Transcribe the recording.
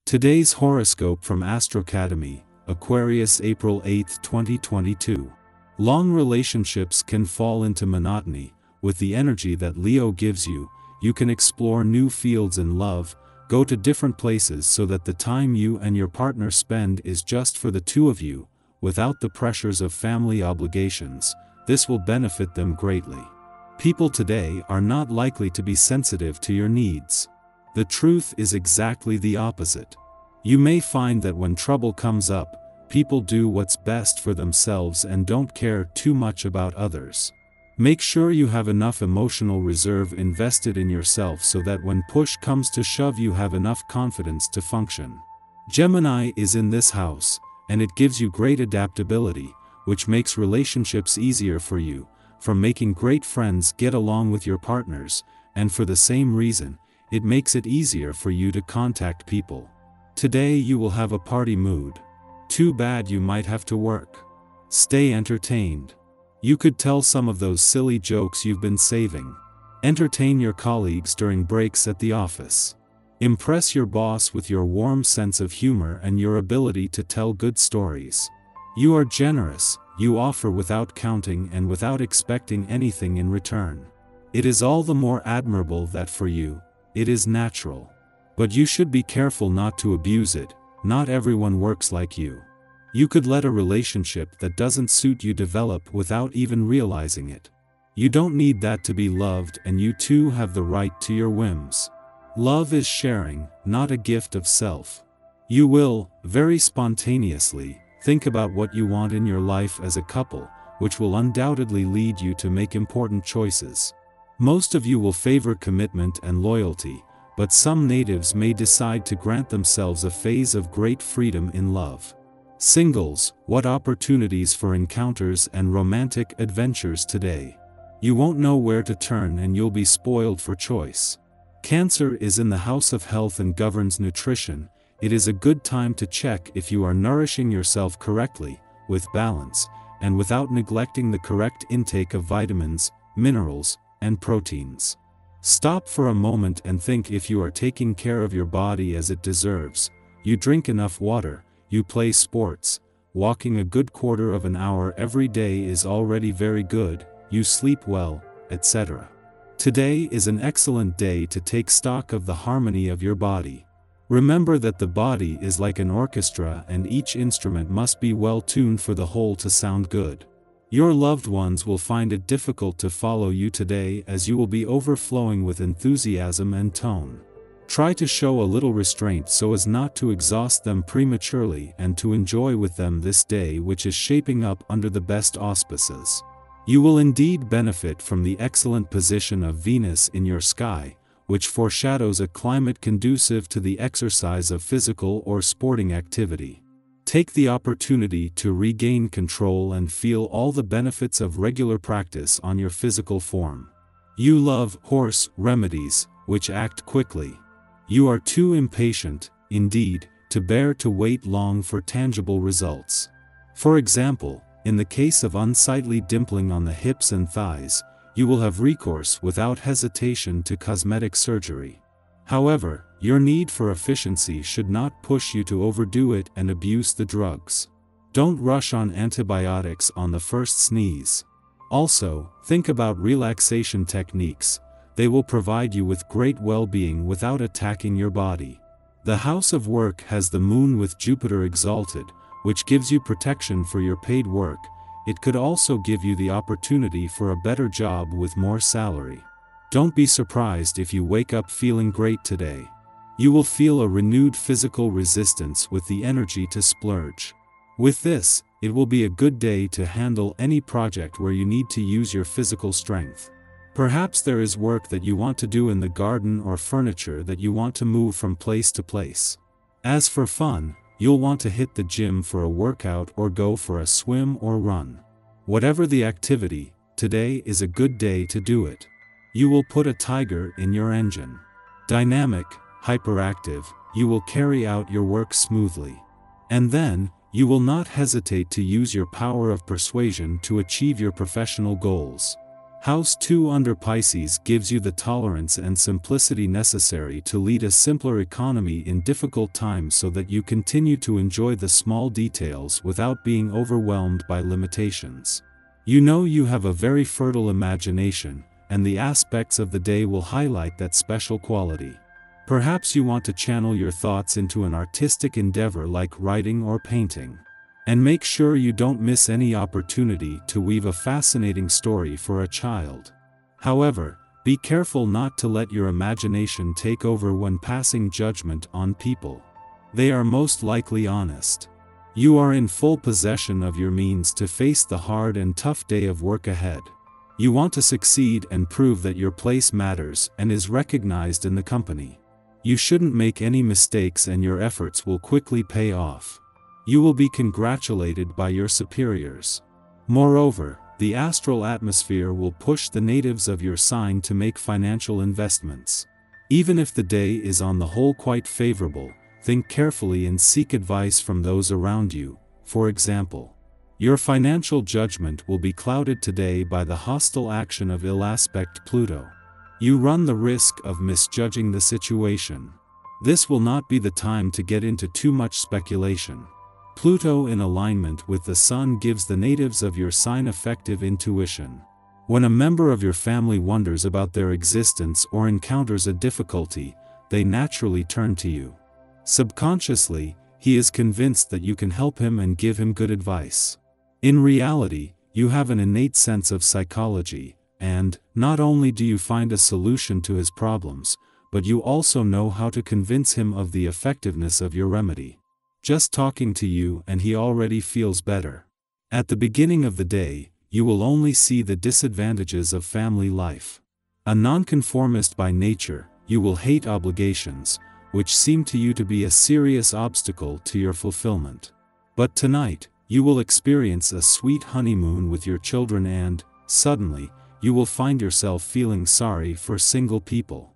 Today's horoscope from Astrocademy, Aquarius April 8, 2022. Long relationships can fall into monotony. With the energy that Leo gives you, you can explore new fields in love, go to different places so that the time you and your partner spend is just for the two of you, without the pressures of family obligations. This will benefit them greatly. People today are not likely to be sensitive to your needs. The truth is exactly the opposite. You may find that when trouble comes up, people do what's best for themselves and don't care too much about others. Make sure you have enough emotional reserve invested in yourself so that when push comes to shove you have enough confidence to function. Gemini is in this house, and it gives you great adaptability, which makes relationships easier for you, from making great friends get along with your partners, and for the same reason, it makes it easier for you to contact people. Today you will have a party mood. Too bad you might have to work. Stay entertained. You could tell some of those silly jokes you've been saving. Entertain your colleagues during breaks at the office. Impress your boss with your warm sense of humor and your ability to tell good stories. You are generous, you offer without counting and without expecting anything in return. It is all the more admirable that for you, it is natural. But you should be careful not to abuse it. Not everyone works like you. You could let a relationship that doesn't suit you develop without even realizing it. You don't need that to be loved, and you too have the right to your whims. Love is sharing, not a gift of self. You will, very spontaneously, think about what you want in your life as a couple, which will undoubtedly lead you to make important choices. Most of you will favor commitment and loyalty, but some natives may decide to grant themselves a phase of great freedom in love. Singles, what opportunities for encounters and romantic adventures today. You won't know where to turn and you'll be spoiled for choice. Cancer is in the house of health and governs nutrition. It is a good time to check if you are nourishing yourself correctly, with balance, and without neglecting the correct intake of vitamins, minerals, and proteins. Stop for a moment and think if you are taking care of your body as it deserves. You drink enough water, you play sports, walking a good quarter of an hour every day is already very good, you sleep well, etc. Today is an excellent day to take stock of the harmony of your body. Remember that the body is like an orchestra and each instrument must be well tuned for the whole to sound good. Your loved ones will find it difficult to follow you today as you will be overflowing with enthusiasm and tone. Try to show a little restraint so as not to exhaust them prematurely and to enjoy with them this day, which is shaping up under the best auspices. You will indeed benefit from the excellent position of Venus in your sky, which foreshadows a climate conducive to the exercise of physical or sporting activity. Take the opportunity to regain control and feel all the benefits of regular practice on your physical form. You love horse remedies, which act quickly. You are too impatient, indeed, to bear to wait long for tangible results. For example, in the case of unsightly dimpling on the hips and thighs, you will have recourse without hesitation to cosmetic surgery. However, your need for efficiency should not push you to overdo it and abuse the drugs. Don't rush on antibiotics on the first sneeze. Also, think about relaxation techniques. They will provide you with great well-being without attacking your body. The house of work has the moon with Jupiter exalted, which gives you protection for your paid work. It could also give you the opportunity for a better job with more salary. Don't be surprised if you wake up feeling great today. You will feel a renewed physical resistance with the energy to splurge. With this, it will be a good day to handle any project where you need to use your physical strength. Perhaps there is work that you want to do in the garden or furniture that you want to move from place to place. As for fun, you'll want to hit the gym for a workout or go for a swim or run. Whatever the activity, today is a good day to do it. You will put a tiger in your engine. Dynamic, hyperactive, you will carry out your work smoothly. And then, you will not hesitate to use your power of persuasion to achieve your professional goals. House 2 under Pisces gives you the tolerance and simplicity necessary to lead a simpler economy in difficult times so that you continue to enjoy the small details without being overwhelmed by limitations. You know you have a very fertile imagination, and the aspects of the day will highlight that special quality. Perhaps you want to channel your thoughts into an artistic endeavor like writing or painting. And make sure you don't miss any opportunity to weave a fascinating story for a child. However, be careful not to let your imagination take over when passing judgment on people. They are most likely honest. You are in full possession of your means to face the hard and tough day of work ahead. You want to succeed and prove that your place matters and is recognized in the company. You shouldn't make any mistakes and your efforts will quickly pay off. You will be congratulated by your superiors. Moreover, the astral atmosphere will push the natives of your sign to make financial investments. Even if the day is on the whole quite favorable, think carefully and seek advice from those around you. For example, your financial judgment will be clouded today by the hostile action of ill-aspect Pluto. You run the risk of misjudging the situation. This will not be the time to get into too much speculation. Pluto in alignment with the Sun gives the natives of your sign effective intuition. When a member of your family wonders about their existence or encounters a difficulty, they naturally turn to you. Subconsciously, he is convinced that you can help him and give him good advice. In reality, you have an innate sense of psychology, and not only do you find a solution to his problems, but you also know how to convince him of the effectiveness of your remedy. Just talking to you and he already feels better. At the beginning of the day, you will only see the disadvantages of family life. A nonconformist by nature, you will hate obligations, which seem to you to be a serious obstacle to your fulfillment. But tonight, you will experience a sweet honeymoon with your children and, suddenly, you will find yourself feeling sorry for single people.